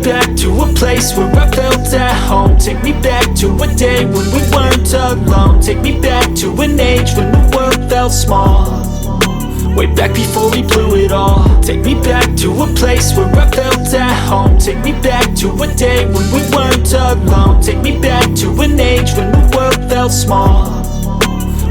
back to a place where I felt at home. Take me back to a day when we weren't alone. Take me back to an age when the world felt small, way back before we blew it all. Take me back to a place where I felt at home. Take me back to a day when we weren't alone. Take me back to an age when the world felt small,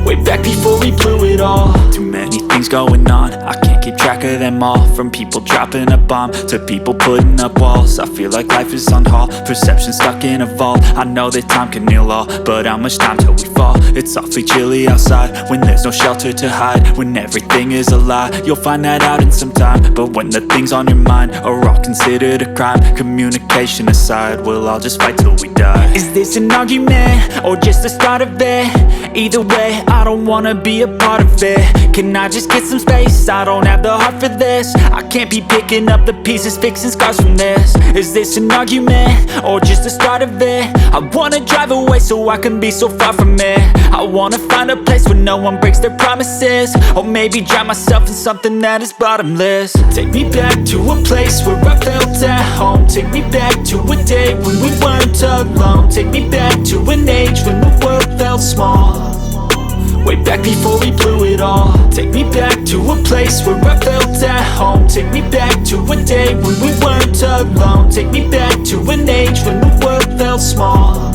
way back before we blew it all. Too many things going on, I can't keep track of them all. From people dropping a bomb to people putting up walls. I feel like life is on hold, perception stuck in a vault. I know that time can heal all, but how much time till we fall? It's awfully chilly outside when there's no shelter to hide. When everything is a lie, you'll find that out in some time. But when the things on your mind are all considered a crime, communication aside, we'll all just fight till we die. Is this an argument or just the start of it? Either way, I don't wanna be a part of it. Can I just get some space? I don't have the heart for this. I can't be picking up the pieces, fixing scars from this. Is this an argument or just the start of it? I wanna drive away so I can be so far from it. I wanna find a place where no one breaks their promises, or maybe drown myself in something that is bottomless. Take me back to a place where I felt at home. Take me back to a day when we weren't alone. Take me back to an age when the world felt small, way back before we blew it all. Take me back to a place where I felt at home. Take me back to a day when we weren't alone. Take me back to an age when the world felt small,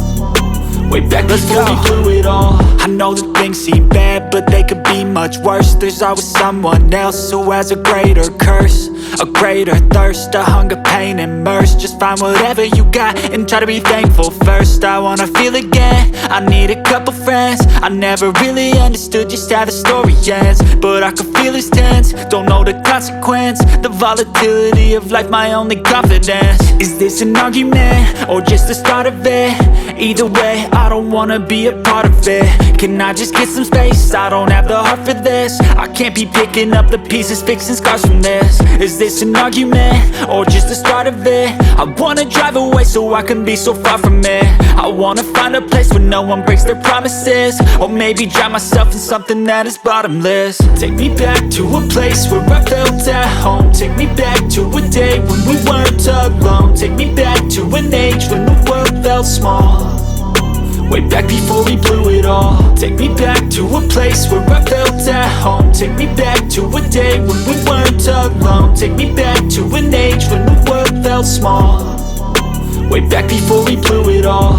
way back before we blew it all. I know that things seem bad, but they could be much worse. There's always someone else who has a greater curse, a greater thirst, a hunger, pain, and mercy. Just find whatever you got and try to be thankful first. I wanna feel again, I need a couple friends. I never really understood just how the story ends, but I can feel it's tense, don't know the consequence. The volatility of life, my only confidence. Is this an argument or just the start of it? Either way, I don't wanna be a part of it. Can I just get some space? I don't have the heart for this. I can't be picking up the pieces, fixing scars from this. Is this an argument or just the start of it? I wanna drive away so I can be so far from it. I wanna find a place where no one breaks their promises, or maybe drown myself in something that is bottomless. Take me back to a place where I felt at home. Take me back to a day when we weren't alone. Take me back to an age when the world felt small, way back before we blew it all. Take me back to a place where I felt at home. Take me back to a day when we weren't alone. Take me back to an age when the world felt small, way back before we blew it all.